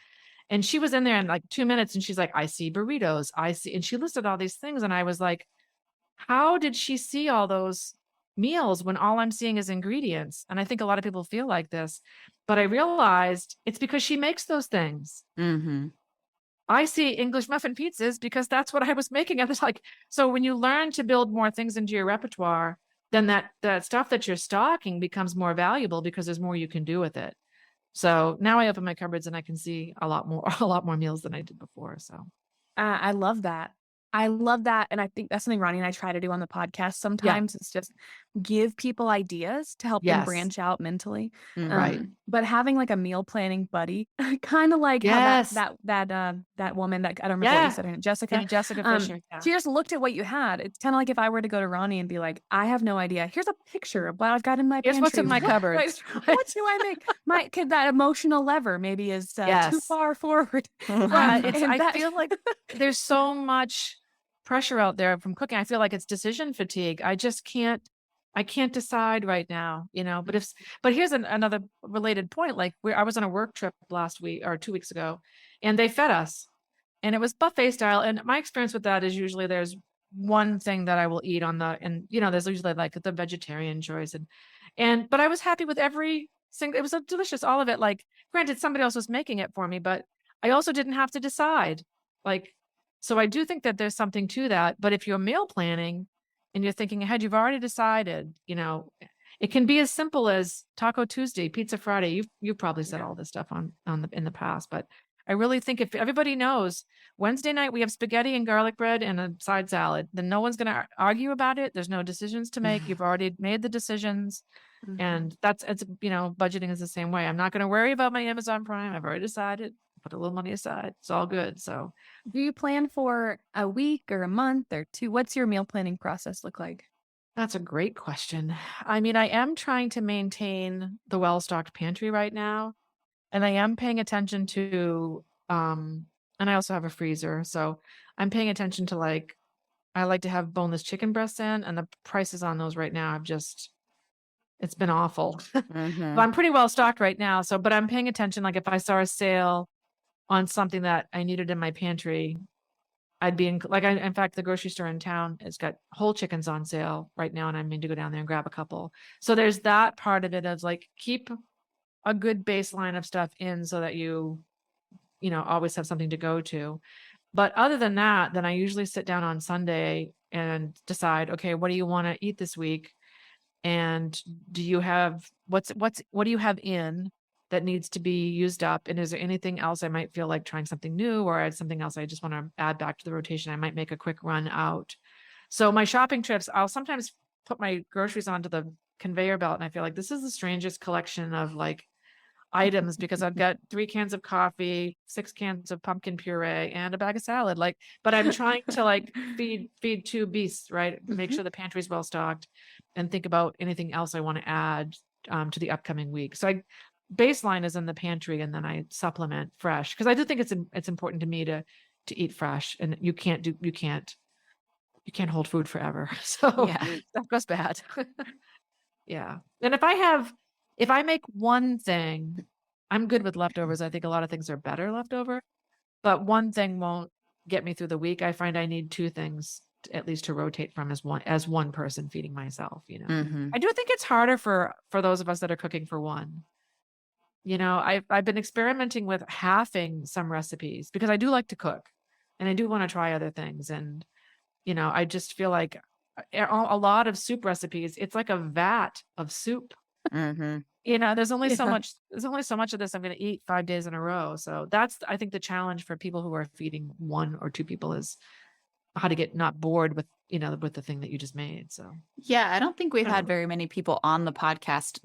And she was in there in like 2 minutes, and she's like, I see burritos. And she listed all these things. And I was like, how did she see all those meals when all I'm seeing is ingredients? And I think a lot of people feel like this, but I realized it's because she makes those things. I see English muffin pizzas because that's what I was making. I was like, so when you learn to build more things into your repertoire, then that stuff that you're stocking becomes more valuable because there's more you can do with it. So now I open my cupboards and I can see a lot more meals than I did before. So I love that. I love that, and I think that's something Ronnie and I try to do on the podcast Yeah. sometimes. It's just give people ideas to help them Yes. branch out mentally. Right. But having like a meal planning buddy, kind of like how Yes. that woman that I don't remember what you Yeah. said her name, Jessica. Yeah, Jessica Fisher. Yeah. She just looked at what you had. It's kind of like if I were to go to Ronnie and be like, I have no idea. Here's a picture of what I've got in my Here's what's pantry. in my What, cupboards. what do I make? That emotional lever maybe is too Yes. far forward. I feel like there's so much pressure out there from cooking. I feel like it's decision fatigue. I can't decide right now, but here's another related point. Like I was on a work trip last week or 2 weeks ago, and they fed us, and it was buffet style. And my experience with that is usually there's one thing that I will eat and there's usually like the vegetarian choice but I was happy with every single, it was so delicious, all of it. Like, granted, somebody else was making it for me, but I also didn't have to decide. Like, so I do think that there's something to that. But if you're meal planning and you're thinking ahead, you've already decided, it can be as simple as Taco Tuesday, Pizza Friday. You've probably said all this stuff in the past, but I really think if everybody knows Wednesday night we have spaghetti and garlic bread and a side salad, then no one's going to argue about it. There's no decisions to make. You've already made the decisions. And budgeting is the same way. I'm not going to worry about my Amazon Prime. I've already decided, put a little money aside. It's all good. So do you plan for a week or a month or two? What's your meal planning process look like? That's a great question. I mean, I am trying to maintain the well-stocked pantry right now, and I am paying attention to, and I also have a freezer. So I'm paying attention to I like to have boneless chicken breasts in, and the prices on those right now it's been awful. But I'm pretty well stocked right now. But I'm paying attention. Like if I saw a sale on something that I needed in my pantry, I'd be in fact, the grocery store in town has got whole chickens on sale right now. And I mean to go down there and grab a couple. So there's that part of it as keep a good baseline of stuff in so that you always have something to go to. But other than that, then I usually sit down on Sunday and decide, okay, what do you want to eat this week? And do you have what do you have in that needs to be used up? And is there anything else I might feel like trying something new, or something else I just want to add back to the rotation? I might make a quick run out. So my shopping trips, I'll sometimes put my groceries onto the conveyor belt, and I feel like this is the strangest collection of items because I've got 3 cans of coffee, 6 cans of pumpkin puree, and a bag of salad. But I'm trying to feed 2 beasts, right? Make sure the pantry's well stocked, and think about anything else I want to add to the upcoming week. So baseline is in the pantry, and then I supplement fresh because I do think it's important to me to eat fresh, and you can't hold food forever. So that goes bad. Yeah. And if I make one thing, I'm good with leftovers. I think a lot of things are better leftover, but one thing won't get me through the week. I find I need 2 things at least to rotate from as one person feeding myself, I do think it's harder for those of us that are cooking for one. I've been experimenting with halving some recipes because I do like to cook and I do want to try other things. And, I just feel like a lot of soup recipes, it's like a vat of soup. There's only so much of this I'm going to eat 5 days in a row. So that's, I think, the challenge for people who are feeding 1 or 2 people is how to get not bored with the thing that you just made. So yeah, I don't think we've had very many people on the podcast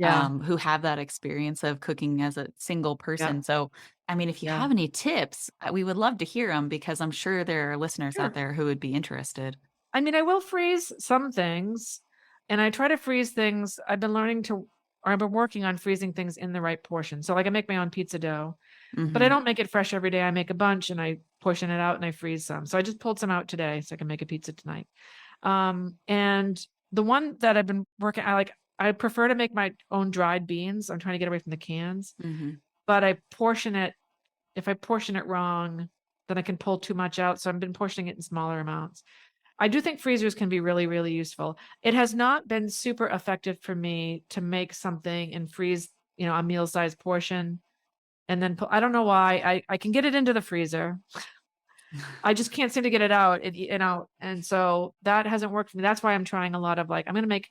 who have that experience of cooking as a single person. So I mean, if you have any tips, we would love to hear them because I'm sure there are listeners out there who would be interested. I mean, I will freeze some things, and I try to freeze things. I've been working on freezing things in the right portion. So I make my own pizza dough, but I don't make it fresh every day. I make a bunch and I portion it out and I freeze some. So I just pulled some out today so I can make a pizza tonight. And the one that I've been working, I prefer to make my own dried beans. I'm trying to get away from the cans, but if I portion it wrong, then I can pull too much out. So I've been portioning it in smaller amounts. I do think freezers can be really, really useful. It has not been super effective for me to make something and freeze, a meal-sized portion. And then I don't know why I can get it into the freezer. I just can't seem to get it out, and so that hasn't worked for me. That's why I'm trying a lot of I'm going to make,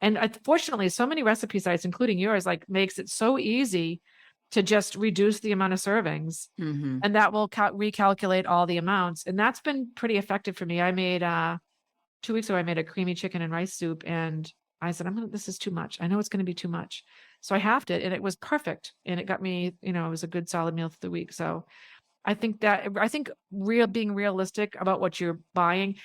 and fortunately, so many recipe sites, including yours, makes it so easy to just reduce the amount of servings, and that will recalculate all the amounts. And that's been pretty effective for me. I made 2 weeks ago, I made a creamy chicken and rice soup, and I said, this is too much. I know it's going to be too much. So I halved it, and it was perfect. And it got me, it was a good solid meal for the week. So I think being realistic about what you're buying,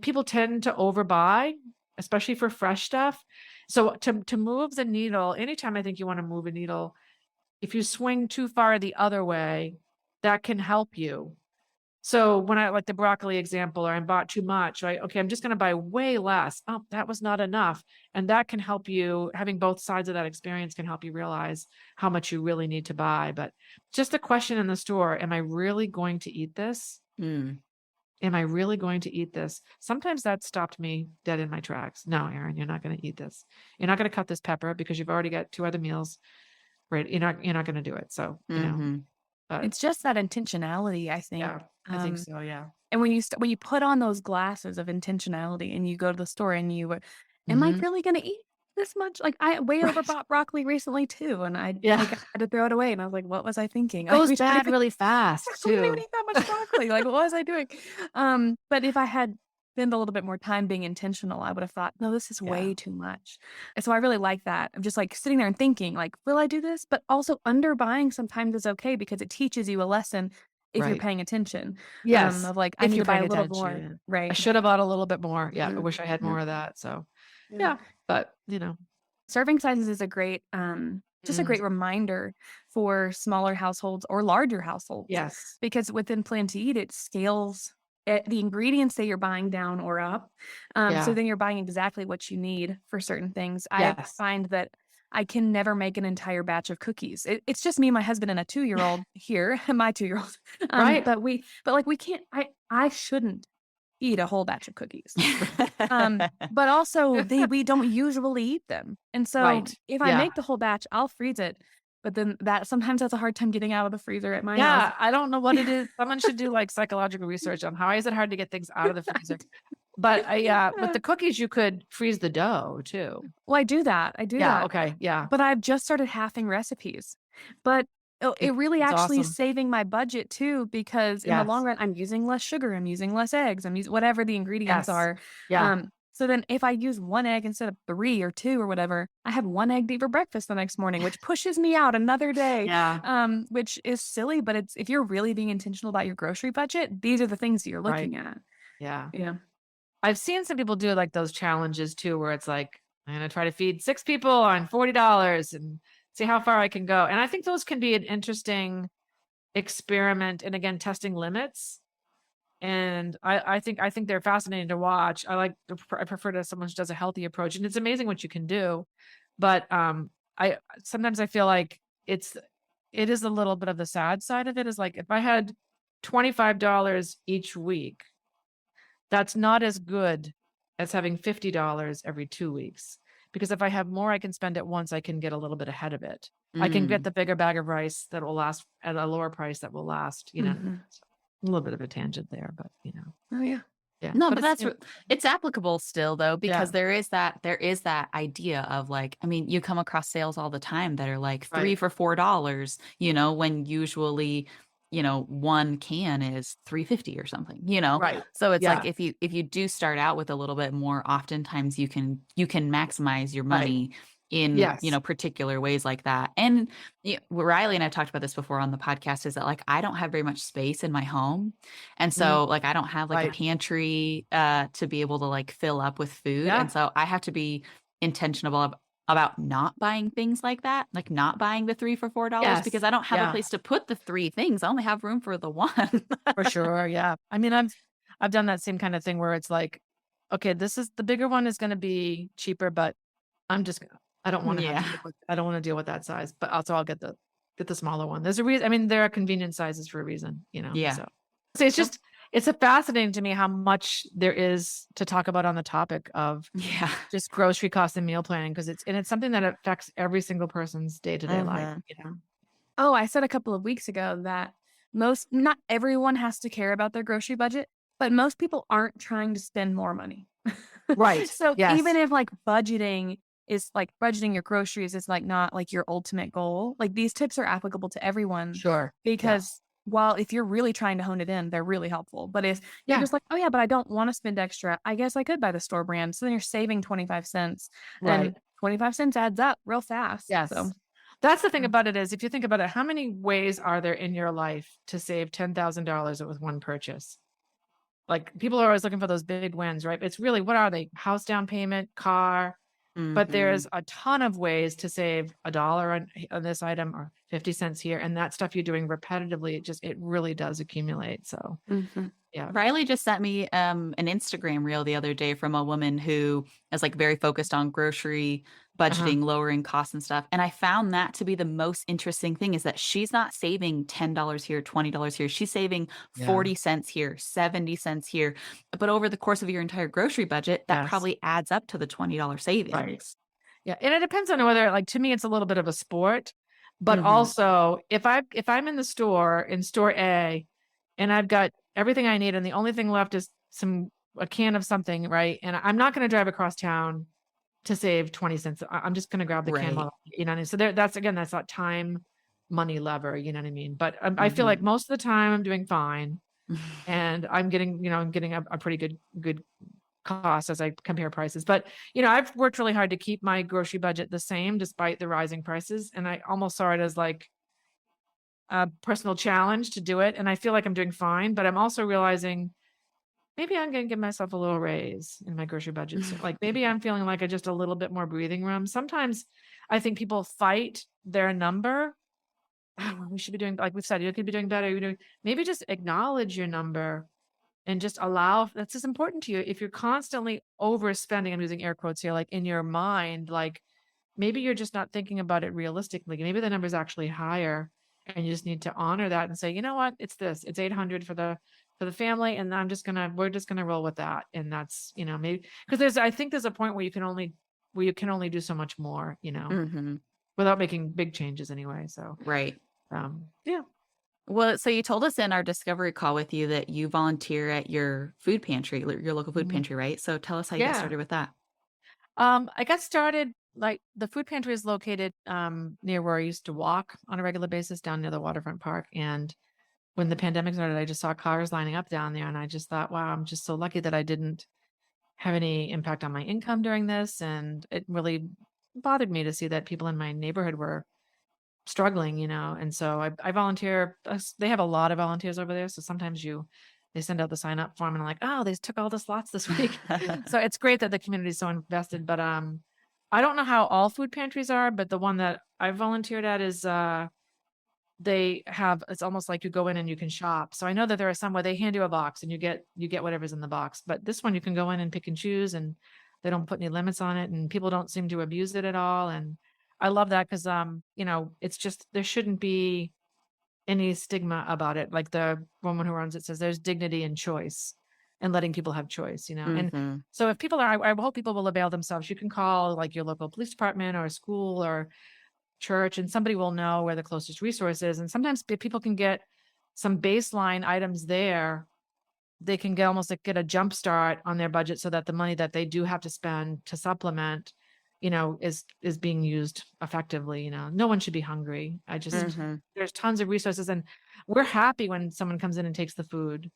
people tend to overbuy, especially for fresh stuff. So to move the needle, anytime I think you want to move a needle, if you swing too far the other way, that can help you. So when I like the broccoli example, or I bought too much, right? Okay, I'm just going to buy way less. Oh, that was not enough. And that can help you, having both sides of that experience can help you realize how much you really need to buy. But just a question in the store, am I really going to eat this? Am I really going to eat this? Sometimes that stopped me dead in my tracks. No, Erin, you're not going to eat this. You're not going to cut this pepper because you've already got 2 other meals, right? You're not going to do it. So, it's just that intentionality, I think. Yeah, I think so. Yeah. And when you put on those glasses of intentionality and you go to the store and am I really going to eat this much? Like I way overbought broccoli recently too. And I had to throw it away. And I was like, what was I thinking? It goes bad really fast too. I didn't even eat that much broccoli. Like, what was I doing? But if I had spend a little bit more time being intentional, I would have thought, no, this is way too much. And so I really like that. I'm just like sitting there and thinking like, will I do this? But also underbuying sometimes is okay because it teaches you a lesson if you're paying attention. Yes. Of like, I need to buy a little more. Right. I should have bought a little bit more. Yeah. I wish I had more of that. So but serving sizes is a great, just a great reminder for smaller households or larger households. Yes. Because within Plan to Eat, it scales the ingredients that you're buying down or up. So then you're buying exactly what you need for certain things. I find that I can never make an entire batch of cookies. It's just me, my husband, and a 2-year-old here, my 2-year-old. Right. But we can't, I shouldn't eat a whole batch of cookies. But also we don't usually eat them. And so if I make the whole batch, I'll freeze it. But then sometimes that's a hard time getting out of the freezer at my house. I don't know what it is. Someone should do like psychological research on how is it hard to get things out of the freezer. But but the cookies, you could freeze the dough too. Well, I do that. Yeah. Okay. Yeah. But I've just started halving recipes. But it really actually is saving my budget too, because in the long run, I'm using less sugar. I'm using less eggs. I'm using whatever the ingredients are. Yeah. So then if I use 1 egg instead of 3 or 2 or whatever, I have 1 egg to eat for breakfast the next morning, which pushes me out another day. Yeah. Which is silly, but if you're really being intentional about your grocery budget, these are the things that you're looking at. Yeah. Yeah. I've seen some people do like those challenges too, where it's like, I'm going to try to feed 6 people on $40 and see how far I can go. And I think those can be an interesting experiment. And again, testing limits. And I think they're fascinating to watch. I prefer to someone who does a healthy approach, and it's amazing what you can do. But sometimes I feel like it is a little bit of the sad side of it is like, if I had $25 each week, that's not as good as having $50 every 2 weeks. Because if I have more I can spend at once, I can get a little bit ahead of it. I can get the bigger bag of rice that will last at a lower price that will last, a little bit of a tangent there, but Oh yeah. Yeah. No, but it's applicable still though, because there is that idea of like, I mean, you come across sales all the time that are like 3 for $4, when usually, 1 can is $3.50 or something, Right. So it's like, if you do start out with a little bit more, oftentimes you can maximize your money in, particular ways like that. And Riley and I talked about this before on the podcast, is that like, I don't have very much space in my home. And so like, I don't have like a pantry to be able to like fill up with food. And so I have to be intentional about not buying things like that, like not buying the 3 for $4 because I don't have a place to put the 3 things. I only have room for the 1. For sure. Yeah. I mean, I've done that same kind of thing where it's like, okay, this is the bigger one is going to be cheaper, but I don't want to I don't want to deal with that size, but also I'll get the smaller one. There's a reason. I mean, there are convenient sizes for a reason, Yeah. So it's just, it's fascinating to me how much there is to talk about on the topic of just grocery costs and meal planning, because it's something that affects every single person's day-to-day life. Oh, I said a couple of weeks ago that not everyone has to care about their grocery budget, but most people aren't trying to spend more money. Right. So even if like budgeting is like budgeting your groceries is like not like your ultimate goal. Like these tips are applicable to everyone Sure. Yeah. because while if you're really trying to hone it in, they're really helpful. But if you're Yeah. just like, oh yeah, but I don't want to spend extra, I guess I could buy the store brand. So then you're saving 25 cents Right. and 25 cents adds up real fast. So Yes. That's the thing yeah. about it is if you think about it, how many ways are there in your life to save $10,000 with one purchase? Like people are always looking for those big wins, right? It's really, what are they? House down payment, car, but Mhm. there's a ton of ways to save $1 on this item or 50 cents here. And that stuff you're doing repetitively, it really does accumulate. So Mhm. yeah. Riley just sent me an Instagram reel the other day from a woman who is like very focused on grocery Uh-huh. budgeting, lowering costs and stuff. And I found that to be the most interesting thing is that she's not saving $10 here, $20 here. She's saving Yeah. 40 cents here, 70 cents here. But over the course of your entire grocery budget, that Yes. probably adds up to the $20 Right. savings. Yeah. And it depends on whether, like, to me, it's a little bit of a sport, but Mhm. also if I'm in the store in store A and I've got everything I need and the only thing left is a can of something, right? And I'm not going to drive across town to save 20 cents. I'm just going to grab the can Right. while, you know what I mean? So that's again, that's that time money lever, you know what I mean? But I feel like Mhm. most of the time I'm doing fine and I'm getting a pretty good cost as I compare prices. But, I've worked really hard to keep my grocery budget the same despite the rising prices. And I almost saw it as like a personal challenge to do it. And I feel like I'm doing fine, but I'm also realizing maybe I'm going to give myself a little raise in my grocery budget. So, like maybe I'm feeling like just a little bit more breathing room. Sometimes I think people fight their number. Oh, we should be doing, like we've said, you could be doing better. Maybe just acknowledge your number and just allow, that's just important to you. If you're constantly overspending, I'm using air quotes here, like in your mind, like maybe you're just not thinking about it realistically. Maybe the number is actually higher and you just need to honor that and say, you know what, it's 800 for the family. And we're just going to roll with that. And that's, maybe because I think there's a point where you can only do so much more, Mhm. without making big changes anyway. So, Right. yeah. Well, so you told us in our discovery call with you that you volunteer at your food pantry, your local food Mhm. pantry, right? So tell us how you got Yeah. started with that. I got started, like, the food pantry is located near where I used to walk on a regular basis down near the waterfront park. And when the pandemic started, I just saw cars lining up down there, and I just thought, wow, I'm just so lucky that I didn't have any impact on my income during this. And it really bothered me to see that people in my neighborhood were struggling, And so I volunteer. They have a lot of volunteers over there. So sometimes they send out the sign up form and I'm like, oh, they took all the slots this week. So it's great that the community is so invested. But I don't know how all food pantries are, but the one that I volunteered at is it's almost like you go in and you can shop. So I know that there are some where they hand you a box and you get whatever's in the box. But this one you can go in and pick and choose, and they don't put any limits on it, and people don't seem to abuse it at all. And I love that because it's just, there shouldn't be any stigma about it. Like the woman who runs it says, there's dignity in choice and letting people have choice. And Mhm. so if people I hope people will avail themselves. You can call like your local police department or school or church, and somebody will know where the closest resource is. And sometimes people can get some baseline items there. They can almost like get a jump start on their budget so that the money that they do have to spend to supplement, is being used effectively. No one should be hungry. Mhm. There's tons of resources, and we're happy when someone comes in and takes the food.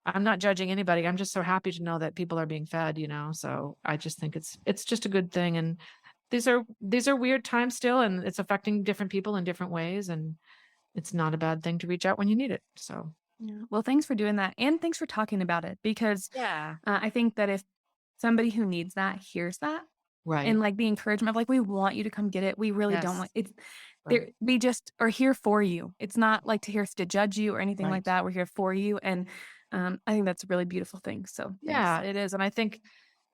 I'm not judging anybody. I'm just so happy to know that people are being fed. So I just think it's just a good thing. And these are weird times still, and it's affecting different people in different ways. And it's not a bad thing to reach out when you need it. So Yeah. Well, thanks for doing that. And thanks for talking about it because yeah, I think that if somebody who needs that hears that and right, like the encouragement of like, we want you to come get it. We really don't Yes. want it's there. right, We just are here for you. It's not like to here to judge you or anything like right. that. We're here for you. And I think that's a really beautiful thing. So thanks. Yeah, it is. And I think,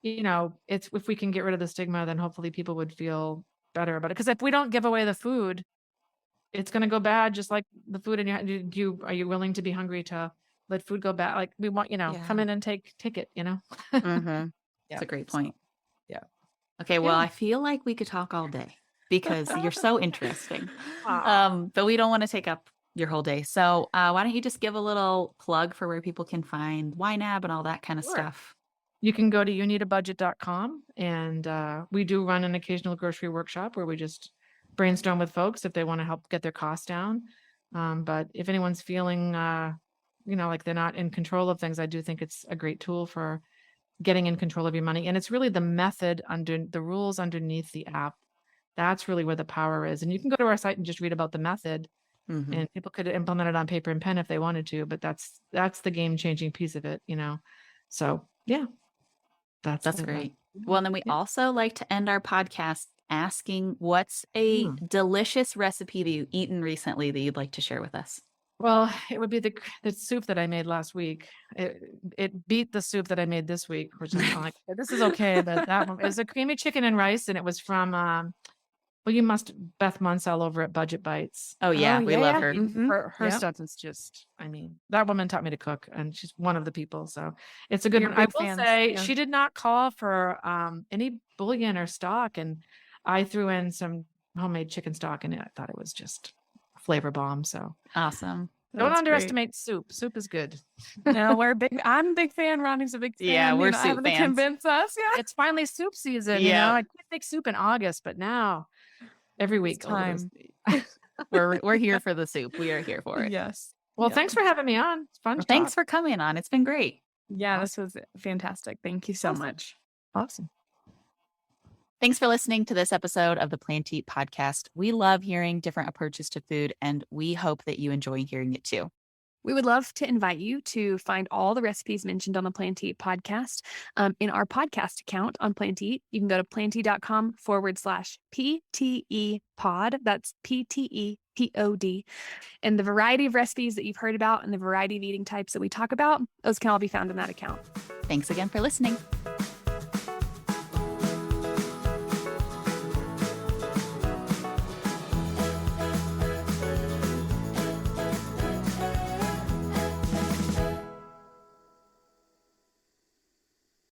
it's, if we can get rid of the stigma, then hopefully people would feel better about it. Because if we don't give away the food, it's going to go bad, just like the food in your are you willing to be hungry to let food go bad? Like we want, come Yeah. in and take it. Mhm. Yeah. That's a great So, point. yeah. Okay, well, Yeah. I feel like we could talk all day because you're so interesting. Aw. But we don't want to take up your whole day. So, why don't you just give a little plug for where people can find YNAB and all that kind of Sure. stuff? You can go to youneedabudget.com, and we do run an occasional grocery workshop where we just brainstorm with folks if they want to help get their costs down. But if anyone's feeling, like they're not in control of things, I do think it's a great tool for getting in control of your money. And it's really the method under the rules underneath the app. That's really where the power is. And you can go to our site and just read about the method, and people could implement it on paper and pen if they wanted to, but that's the game-changing piece of it, So yeah, that's great. Well, and then we also like to end our podcast asking what's a delicious recipe that you've eaten recently that you'd like to share with us? Well, it would be the soup that I made last week. It beat the soup that I made this week, which is like, this is okay, but that one, it was a creamy chicken and rice, and it was from Beth Munsell over at Budget Bites. Oh yeah, we love her. Her stuff is just, that woman taught me to cook, and she's one of the people. So it's a good one. I will say she did not call for any bouillon or stock, and I threw in some homemade chicken stock in it. I thought it was just a flavor bomb. So awesome. Don't underestimate soup. Soup is good. No, I'm a big fan. Ronnie's a big fan. Yeah, we're soup fans. Convince us. Yeah. It's finally soup season. Yeah. I couldn't make soup in August, but now every week. Time. We're here for the soup. We are here for it. Yes. Well, thanks for having me on. It's fun. Thanks for coming on. It's been great. Yeah, this was fantastic. Thank you so much. Awesome. Thanks for listening to this episode of the Plant Eat podcast. We love hearing different approaches to food, and we hope that you enjoy hearing it too. We would love to invite you to find all the recipes mentioned on the Plant Eat podcast in our podcast account on Plant Eat. You can go to planteat.com/PTE pod. That's PTEPOD. And the variety of recipes that you've heard about and the variety of eating types that we talk about, those can all be found in that account. Thanks again for listening.